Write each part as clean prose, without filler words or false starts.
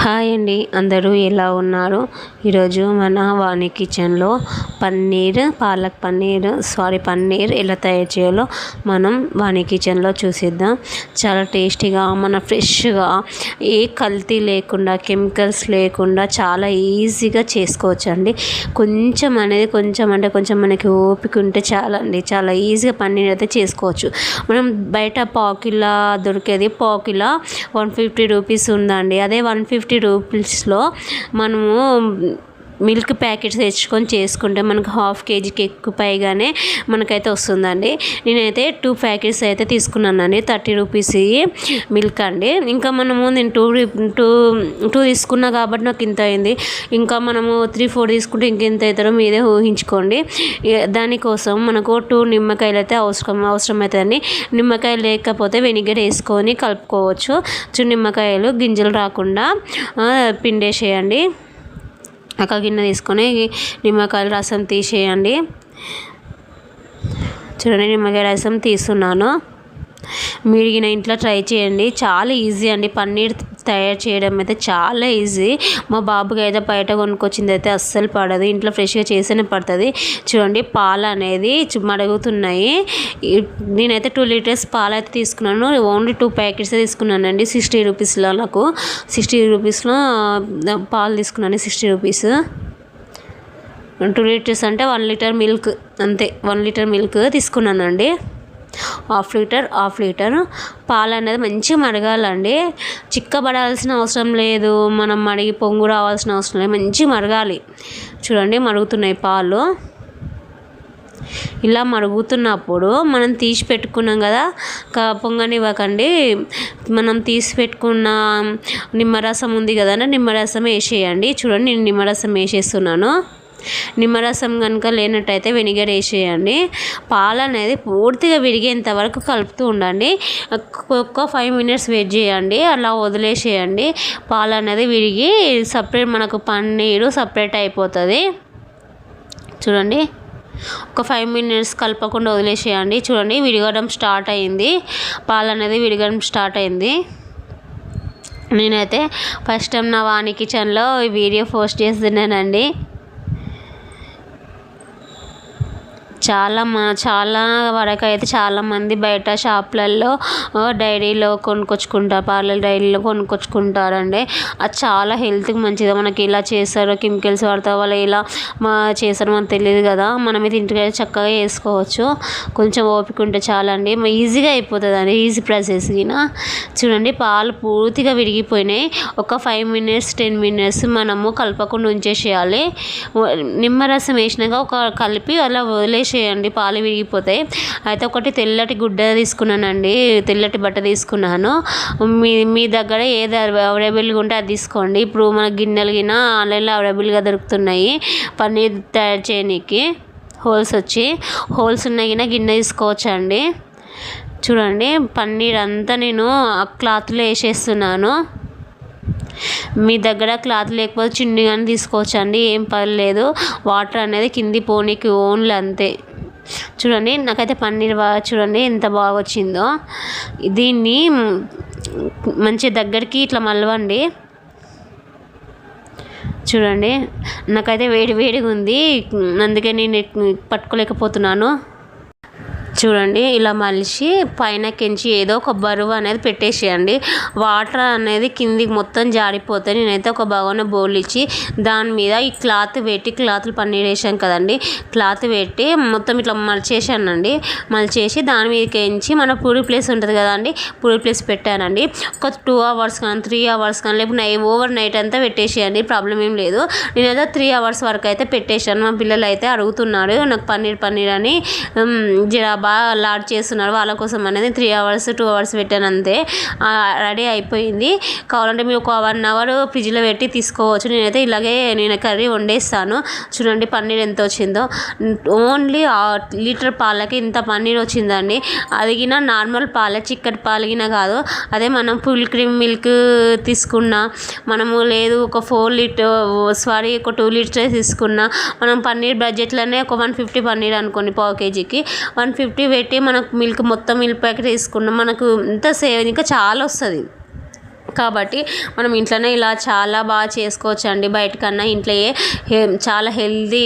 Hi అండి, అందరూ ఎలా ఉన్నారు? ఈరోజు మన వాణి కిచెన్లో పాలక్ పన్నీర్ ఎలా తయారు చేయాలో మనం వాణి కిచెన్లో చూసిద్దాం. చాలా టేస్టీగా, ఫ్రెష్గా, ఏ కల్తీ లేకుండా, కెమికల్స్ లేకుండా చాలా ఈజీగా చేసుకోవచ్చండి. కొంచెం మనకి ఓపిక ఉంటే చాలండి, చాలా ఈజీగా పన్నీర్ అయితే చేసుకోవచ్చు. మనం బయట పావుకిలా దొరికేది, పావుకిలా 150 రూపీస్ ఉందండి. అదే 150 రూపీస్లో మనము మిల్క్ ప్యాకెట్స్ తెచ్చుకొని చేసుకుంటే మనకు ½ కేజీకి ఎక్కువ పైగానే మనకైతే వస్తుందండి. నేనైతే 2 ప్యాకెట్స్ అయితే తీసుకున్నానండి, 30 రూపీస్ మిల్క్ అండి. ఇంకా నేను టూ తీసుకున్నా కాబట్టి నాకు ఇంత అయింది. ఇంకా మనము 3-4 తీసుకుంటే ఇంకెంత అవుతారో మీదే ఊహించుకోండి. దానికోసం మనకు 2 నిమ్మకాయలు అయితే అవసరం అవుతుందండి. నిమ్మకాయ లేకపోతే వెనిగర్ వేసుకొని కలుపుకోవచ్చు. నిమ్మకాయలు గింజలు రాకుండా పిండేసేయండి. ఒక గిన్నె తీసుకొని నిమ్మకాయల రసం తీసేయండి. చూడండి, నిమ్మకాయ రసం తీస్తున్నాను. మీరు ఇంట్లో ట్రై చేయండి, చాలా ఈజీ అండి. పన్నీర్ తయారు చేయడం అయితే చాలా ఈజీ. మా బాబుకి అయితే బయట కొనుక్కొచ్చింది అయితే అస్సలు పడదు, ఇంట్లో ఫ్రెష్గా చేస్తేనే పడుతుంది. చూడండి, పాలు అనేది మరుగుతున్నాయి. నేనైతే 2 లీటర్స్ పాలు అయితే తీసుకున్నాను. ఓన్లీ 2 ప్యాకెట్స్ తీసుకున్నానండి. 60 రూపీస్లో నాకు 60 రూపీస్లో పాలు తీసుకున్నాను. 60 రూపీస్. 2 లీటర్స్ అంటే 1 లీటర్ మిల్క్, అంతే. 1 లీటర్ మిల్క్ తీసుకున్నానండి. హాఫ్ లీటర్ పాలు అనేది మంచిగా మరగాలండి. చిక్కబడాల్సిన అవసరం లేదు, మనం మరిగి పొంగు రావాల్సిన అవసరం లేదు, మంచిగా మరగాలి. చూడండి, మరుగుతున్నాయి పాలు. ఇలా మరుగుతున్నప్పుడు మనం తీసి పెట్టుకున్నాం కదా, పొంగనివ్వకండి. మనం తీసి పెట్టుకున్న నిమ్మరసం ఉంది కదండి, నిమ్మరసం వేసేయండి. చూడండి, నేను నిమ్మరసం వేసేస్తున్నాను. నిమ్మరసం కనుక లేనట్టయితే వెనిగర్ వేసేయండి. పాలు అనేది పూర్తిగా విరిగేంత వరకు కలుపుతూ ఉండండి. ఒక్క 5 మినిట్స్ వెయిట్ చేయండి, అలా వదిలేసేయండి. పాలు అనేది విరిగి సపరేట్ మనకు పన్నీరు సపరేట్ అయిపోతుంది. చూడండి, ఒక 5 మినిట్స్ కలపకుండా వదిలేసేయండి. చూడండి, విరగడం స్టార్ట్ అయింది, పాలు అనేది విరగడం స్టార్ట్ అయింది. నేనైతే ఫస్ట్ టైం నా వాణి కిచెన్లో ఈ వీడియో పోస్ట్ చేస్తున్నానండి. చాలా వరకు అయితే చాలామంది బయట షాప్లలో డైరీలో కొనుక్కొచ్చుకుంటారు, పార్లర్ డైరీలో కొనుక్కొచ్చుకుంటారండి. అది చాలా హెల్త్కి మంచిది. మనకి ఇలా చేస్తారో, కెమికల్స్ వాడతారో, వాళ్ళు ఇలా చేస్తారో మనకు తెలియదు కదా. మనం ఇది ఇంటికైతే చక్కగా చేసుకోవచ్చు. కొంచెం ఓపిక ఉంటే చాలండి, ఈజీగా అయిపోతుందండి, ఈజీ ప్రాసెస్. చూడండి, పాలు పూర్తిగా విరిగిపోయినాయి. ఒక 5 మినిట్స్ 10 మినిట్స్ మనము కలపకుండా ఉంచేసేయాలి. నిమ్మరసం వేసినాక కలిపి అలా వదిలేసేయాలి, పాలు విరిగిపోతాయి. అయితే ఒకటి తెల్లటి గుడ్డ తీసుకున్నానండి, తెల్లటి బట్ట తీసుకున్నాను. మీ దగ్గర ఏది అవైలబుల్గా ఉంటే అది తీసుకోండి. ఇప్పుడు మన గిన్నెలు ఆన్లైన్లో అవైలబుల్గా దొరుకుతున్నాయి. పన్నీర్ తయారు చేయడానికి హోల్స్ ఉన్నాయి గిన్నె తీసుకోవచ్చండి. చూడండి, పన్నీర్ అంతా నేను ఆ క్లాత్లో వేసేస్తున్నాను. మీ దగ్గర క్లాత్ లేకపోతే చున్నీ కానీ తీసుకోవచ్చండి, ఏం పర్లేదు. వాటర్ అనేది కింది పోనీకి ఓన్లీ అంతే. చూడండి, నాకైతే పన్నీర్ చూడండి ఎంత బాగా వచ్చిందో. దీన్ని మంచి దగ్గరికి ఇట్లా మలవండి. చూడండి, నాకైతే వేడిగా ఉంది, అందుకే నేను పట్టుకోలేకపోతున్నాను. చూడండి, ఇలా మలిచి పైన కించి ఏదో ఒక బరువు అనేది పెట్టేసేయండి. వాటర్ అనేది కిందికి మొత్తం జారిపోతాయి. నేనైతే ఒక బగోన బౌల్ ఇచ్చి దాని మీద ఈ క్లాత్లు పన్నీర్ వేసాం కదండి, క్లాత్ పెట్టి మొత్తం ఇట్లా మలిచేసానండి. మలిచేసి దాని మీదకి ఎంచి మన పూరి ప్లేస్ ఉంటుంది కదండి, పూరి ప్లేస్ పెట్టానండి. ఒక 2 అవర్స్ కానీ 3 అవర్స్ కానీ, లేకపోతే ఓవర్ నైట్ అంతా పెట్టేసేయండి, ప్రాబ్లం ఏం లేదు. నేనైతే 3 అవర్స్ వరకు అయితే పెట్టేశాను. మా పిల్లలు అయితే అడుగుతున్నారు నాకు పన్నీర్ అని, జరా బాగా లాడ్ చేస్తున్నారు. వాళ్ళ కోసం అనేది 3 అవర్స్ 2 అవర్స్ పెట్టాను, అంతే. రెడీ అయిపోయింది. కావాలంటే మీరు ఒక 1 అవర్ ఫ్రిడ్జ్లో పెట్టి తీసుకోవచ్చు. నేనైతే నేను కర్రీ వండేస్తాను. చూడండి, పన్నీర్ ఎంత వచ్చిందో. ఓన్లీ లీటర్ పాలకి ఇంత పన్నీర్ వచ్చిందండి. అది నార్మల్ పాలే, చిక్కటి పాలు కాదు. అదే మనం ఫుల్ క్రీమ్ మిల్క్ తీసుకున్నా, మనము లేదు ఒక 2 లీటర్స్ తీసుకున్నా, మనం పన్నీర్ బడ్జెట్లోనే ఒక 150 పన్నీర్ అనుకోండి, పావు కేజీకి 150 పెట్టి మనకు మిల్క్ ప్యాకెట్ తీసుకున్నాం, మనకు ఎంత సేవ్ ఇంకా చాలా వస్తుంది. కాబట్టి మనం ఇంట్లోనే ఇలా చాలా బాగా చేసుకోవచ్చు అండి. బయటకన్నా ఇంట్లో చాలా హెల్దీ,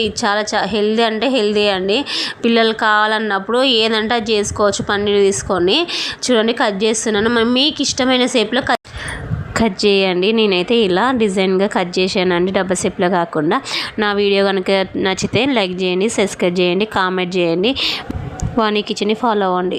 హెల్దీ అంటే హెల్దీ అండి. పిల్లలు కావాలన్నప్పుడు ఏదంటే అది చేసుకోవచ్చు. పన్నీర్ తీసుకొని చూడండి కట్ చేస్తున్నాను. మీకు ఇష్టమైన షేప్లో కట్ చేయండి. నేనైతే ఇలా డిజైన్గా కట్ చేశానండి, డబ్బా షేప్లో కాకుండా. నా వీడియో కనుక నచ్చితే లైక్ చేయండి, సబ్స్క్రైబ్ చేయండి, కామెంట్ చేయండి. వాణి కిచెన్ని ఫాలో అవ్వండి.